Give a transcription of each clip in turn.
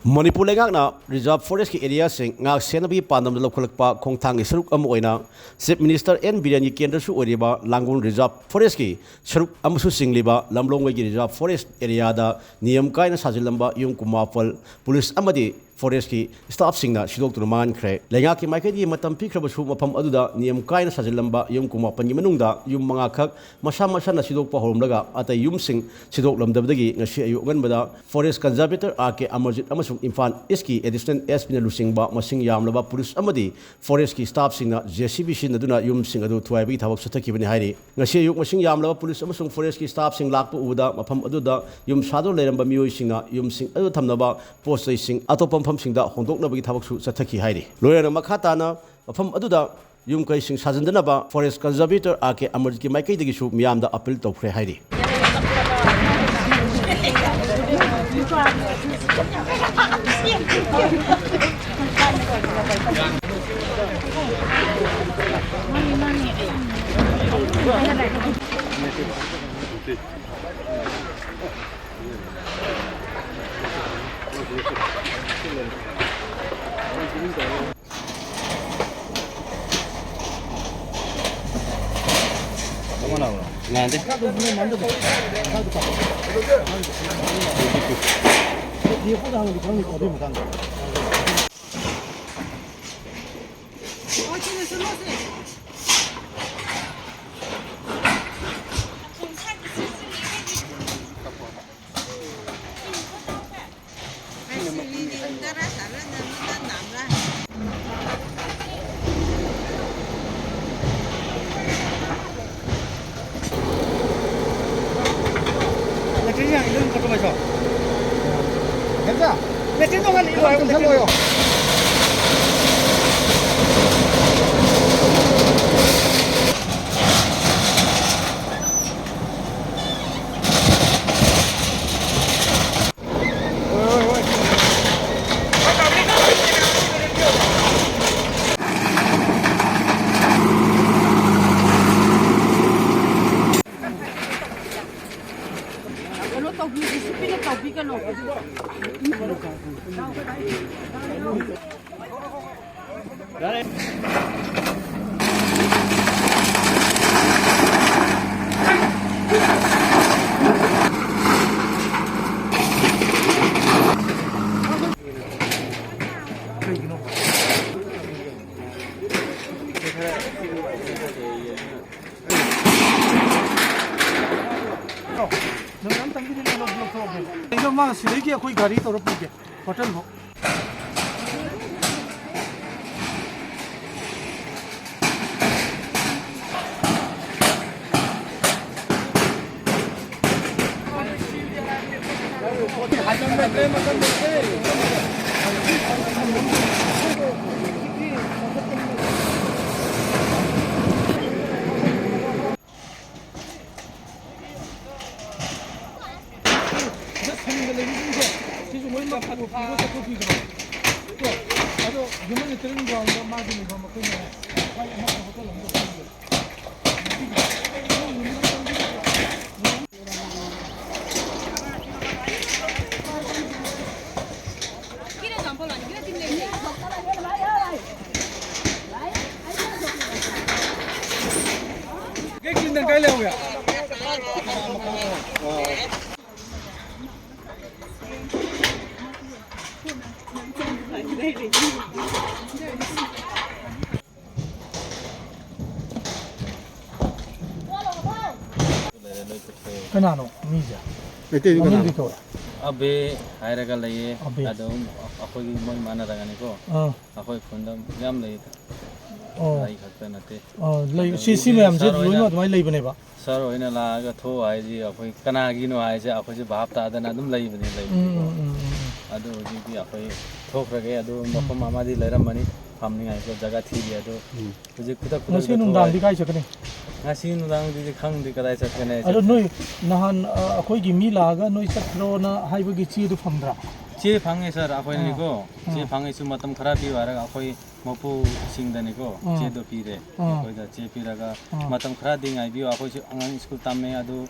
Manipur Lengakna Reserve Forest ki area sing ngak senabi pandam da lokholakpa khongthang gi saruk am oina Chief Minister N Biren ki Kendra su Oiriba Langun Reserve Forest ki saruk amsu singliba lamlongwai gi Reserve Forest area da niyam kaina Sajinlamba yung kumapal police amadi Forest ki staff singna Shidokhre Mankre Lengak ki maikadi matam pikraba su mapam aduda niyam kaina Sajinlamba yung kumapan gi manungda yung mga khak masa na Sidokpa horumlaga atay yung sing Sidok lamdabdagi ngasi ayu nganbada Forest Conservator ake Amarjit amasung Imphal Eastki Additional SP na lusingba masing yamlaba police amadi Forest ki staff singna JCB sinaduna yung sing adu thuaibagi thawak sathakibani hairi ngasi ayu masing yamlaba police amasung Forest ki staff sing lakpa uda mapam aduda yung sado leiramba mioi singa yung sing adu thamnaba post sing atopam pham singda hondoknabagi thawak su sathaki hairi loyana makhatana mapam aduda yung kai sing sajindanaba Forest Conservator ake Amarjit ki maikai dagi su miyamda appeal tawkhre hairi Nanti. 이런 것도 마셔. 괜찮아. 내 진동한 이거 알고 살로요. 이거 막 쓰레기야 거기 가리 떨어뜨리게 호텔 뭐 cái lều kìa. Cái nào nó mi giờ. Để tiêu cái nào. Abe hairaga laye adum akhoi moi mana ragani ko akhoi khundam yam lay lai khakta nate lay si mem je loi ma mai lay bane ba sar hoina la ga tho ai ji akhoi kana gi no ai je akhoi je bhap ta dana dum lay bane lay adu ji bi akhoi thokrage adu mapam amadi lairam mani famning ai ko jaga thi bi adu je kuta kuta ngasi nung dang di kai chakane ngasi nung dang di khang di kadai chakane adu noi nahan akhoi gi mi la ga noi chakro na haiba gi chi du famdra 제 방에서 아코이니고 제 방에서 마탐 kharabi waraga akoi mapu singdanigo 제도 비래 거기다 제 비라가 마탐 khrading ai bio akoi angang school tamme adu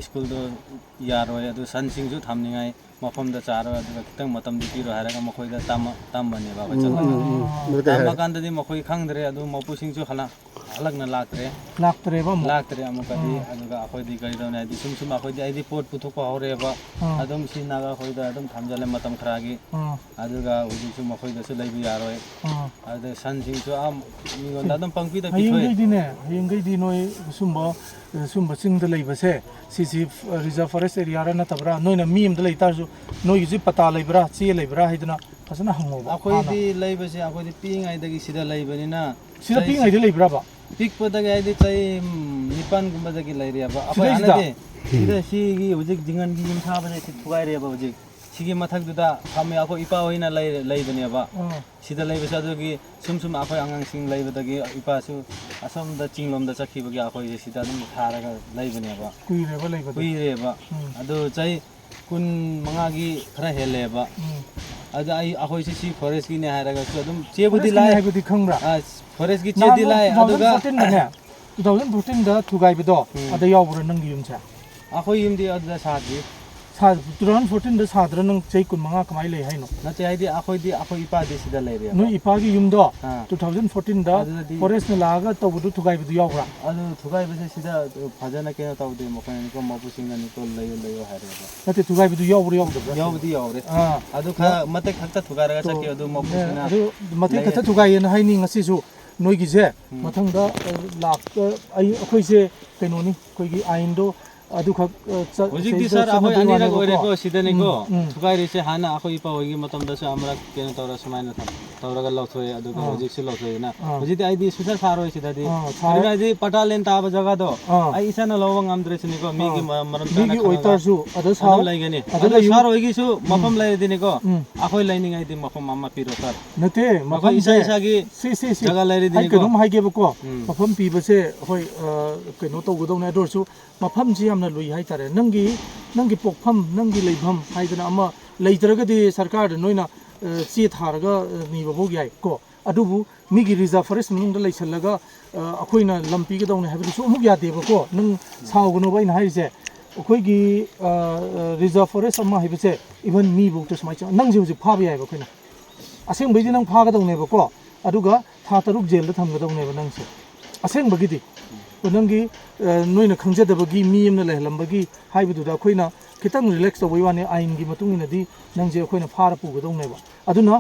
school do yaro adu sansing ju thamningai ꯃꯐꯝꯗ ꯆꯥꯔꯒ ꯑꯗꯨꯒ ꯈꯤꯇꯪ ꯃꯇꯝꯗꯤ ꯄꯤꯔꯣ ꯍꯥꯏꯔꯒ ꯃꯈꯣꯏꯗ ꯇꯝꯕꯅꯦꯕ ꯑꯩꯈꯣꯏ ꯆꯠꯂꯒ ꯇꯝꯃꯀꯥꯟꯗꯗꯤ ꯃꯈꯣꯏ ꯈꯪꯗ꯭ꯔꯦ ꯑꯗꯨ ꯃꯄꯨꯁꯤꯡꯁꯨ ꯍꯜꯂꯛꯅ ꯂꯥꯛꯇ꯭ꯔꯦ ꯑꯃꯨꯛꯀꯗꯤ ꯑꯗꯨꯒ ꯑꯩꯈꯣꯏꯗꯤ ꯀꯔꯤꯗꯧꯅꯤ ꯍꯥꯏꯗꯤ ꯁꯨꯝ ꯑꯩꯈꯣꯏꯗꯤ ꯑꯩꯗꯤ ꯄꯣꯠ ꯄꯨꯊꯣꯛꯄ ꯍꯧꯔꯦꯕ ꯑꯗꯨꯝ ꯁꯤꯖꯤꯟꯅꯒ ꯑꯩꯈꯣꯏꯗ ꯑꯗꯨꯝ ꯊꯝꯖꯜꯂꯦ ꯃꯇꯝ ꯈꯔꯒꯤ ꯑꯗꯨꯒ ꯍꯧꯖꯤꯛꯁꯨ ꯃꯈꯣꯏꯗꯁꯨ ꯂꯩꯕ ꯌꯥꯔꯣꯏ ꯑꯗꯨꯗ ꯁꯟꯁꯤꯡꯁꯨ ꯃꯤꯉꯣꯟꯗ ꯑꯗꯨꯝ ꯄꯪꯄꯤꯗ ꯄꯤꯊꯣꯛꯑꯦ ꯍꯌꯦꯡꯒꯩꯗꯤ ꯅꯣꯏ ꯁꯨꯝꯕ ꯆꯤꯡꯗ ꯂꯩꯕꯁꯦ ꯁꯤꯁꯤ ꯔꯤꯖꯥꯔꯚ ꯐꯣꯔꯦꯁ ꯑꯦꯔꯤꯌꯥꯔ ꯅꯠꯇꯕ꯭ꯔꯥ ꯅꯣꯏꯅ ꯃꯤ ꯑꯃꯗ ꯂꯩꯇꯥꯔꯁꯨ ꯅꯣꯏꯒꯤꯁꯤ ꯄꯇꯥ ꯂꯩꯕ꯭ꯔꯥ ꯆꯦ ꯂꯩꯕ꯭ꯔꯥ ꯍꯥꯏꯗꯅ ꯐꯖꯅ ꯍꯪꯉꯣꯕ ꯑꯩꯈꯣꯏꯗꯤ ꯂꯩꯕꯁꯦ ꯑꯩꯈꯣꯏꯗꯤ ꯄꯤꯛꯏꯉꯩꯗꯒꯤ ꯁꯤꯗ ꯂꯩꯕꯅꯤꯅ ꯁꯤꯗ ꯄꯤꯛꯏꯉꯩꯗ ꯂꯩꯕ꯭ꯔꯥꯕ ꯄꯤꯛꯄꯗꯒꯤ ꯍꯥꯏꯗꯤ ꯆꯍꯤ 9 ꯂꯩꯔꯦꯕ ꯑꯩꯈꯣꯏ ꯍꯥꯟꯅꯗꯤ ꯁꯤꯗ ꯁꯤꯒꯤ ꯍꯧꯖꯤꯛ ꯖꯤꯡꯒꯟꯒꯤ ꯌꯨꯝ ꯁꯥꯕꯁꯦ ꯊꯨꯒꯥꯏꯔꯦꯕ ꯍꯧꯖꯤꯛ ꯁꯤꯒꯤ ꯃꯊꯛꯇꯨꯗ ꯐꯝꯃꯦ ꯑꯩꯈꯣꯏ ꯏꯄꯥ ꯍꯣꯏꯅ ꯂꯩꯕꯅꯦꯕ sida leibase adugi sum akhoi angang sing leibadagi ipasu asomda chinglomda chakibagi akhoi sida dum tharaga leibane ba kuireba adu chai kun mangagi khara heleba adu ai akhoi si forest gi ne haraga adum chebudi lai haibudi khangra forest gi chedi lai aduga 2014 da thugai bido ada yawbura nangi yumcha akhoi yumdi aduda sadri 2014 da sadra nang chai kun manga kamai lei haino na chai di akhoi ipa de sida lei re no ipa gi yum do 2014 da forest na laga tawdu thugai bidu yawra adu thugai base sida phajana ke tawde mokan ko mapu singa ni ko leyo hare ba nate thugai bidu yawra yawbudi yawre adu kha mate khakta thugai raga chaki adu mapu singa adu mate khakta thugai na haini ngasi su noi gi je mathang da lak ai akhoi se kaino ni koi gi ain do adu khak hojik di sir akhoi anira gore ko sidani ko thugai ri se hana akhoi pa hogi matam da sa amra keno tawra samaina tham tawra ga lothoy adu ko hojik se lothoy na hojik ai di susar saroi sidadi sarina di patalen ta ba jaga do ai isana lowang amdre sini ko mi gi maram ta mi oitar su adu sa laigani adu sar hogi su mafam lai dini ko akhoi laining ai di mafam mama piro sir nate mafam isa gi si jaga lai dini ko ai kedum hai ge ko mafam pi ba se hoi keno to godong na dor su mafam ji amna lui hai tare nangi pokpham nangi leibham haidana ama leitragadi sarkar noina chi tharaga ni babog yai ko adubu migi reserve forest nung da leisallaga akhoina lampi ga dawne habri su amuk yade ba ko nung saugno bai na haise akhoi gi reserve forest ama haibase even mi buk to smai nang ji hujik phabi yai ba khoina aseng bai nang pha ga dawne ba ko aduga tha taruk jail da tham ga dawne ba nang se aseng bagidi नंगी नोइना खंगजदबगी मी Yamuna लेहलंबगी हाइबदुदा अखोइना खितंग relax तबई वाने आइन गी मतुंगिनदी नंजे अखोइना फारा पुगदौनेबा अदुना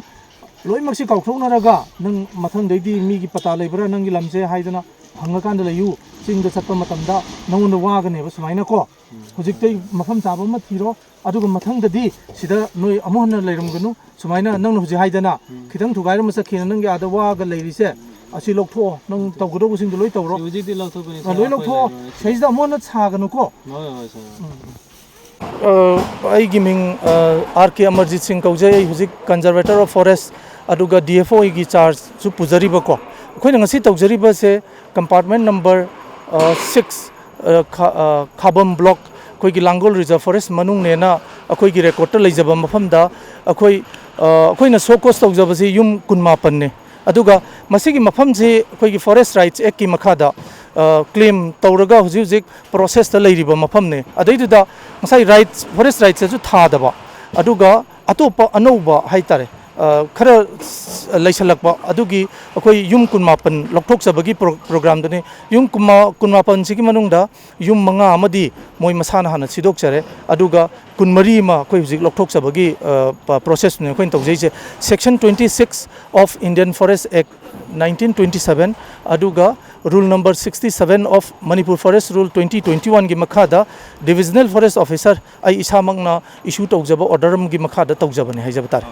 लोइमक्सि काउथौनरगा नंग मथंगदैदी मीगी पता लेबरा नंगी लमजे हाइदना हंगकांद लयु चिंगदा चत्पा मतमदा नंगुन वागनेबा सुमाइना को हुजिक्तै मफम चाबा म थिरो अदुगा मथंगददी सिदा नोइ अमोहन लेरमगनु सुमाइना नंगन हुजि हाइदना खितंग थुगाइर मसखिना नंगी आदा वागा लेरिसे asi lokho nang tawgdo sing loi tawro uji di lokho bani loi lokho seisda mon chaganu ko ai giming RK Amarjit Singh kaujai hujik conservator of forest aduga DFO gi charge su pujari ba ko khoina ngasi tawjari ba se compartment number 6 khabam block khoi gi langol reserve forest manung ne na akhoi gi record ta leijaba mafam da akhoi na so cost tawjaba se yum kunma panne aduga masigi mafam je koi gi forest rights act ki makhada claim tawraga hujuk process ta leiriba mafam ne adaidu da ngasai rights forest rights ju tha daba aduga atopa anouba haitare khara laisalakba adugi akoi yum kunmapan lokthok sabagi program dane yum kunmapan sigi manungda yum manga amadi moi masana hana sidok chare aduga kunmari ma koi hujuk lokthok sabagi process ne koin tawjai section 26 of Indian Forest Act 1927 aduga rule number 67 of Manipur Forest Rule 2021 gi makhada divisional forest officer ai isamangna issue tawjaba order gi makhada tawjabani haijabatar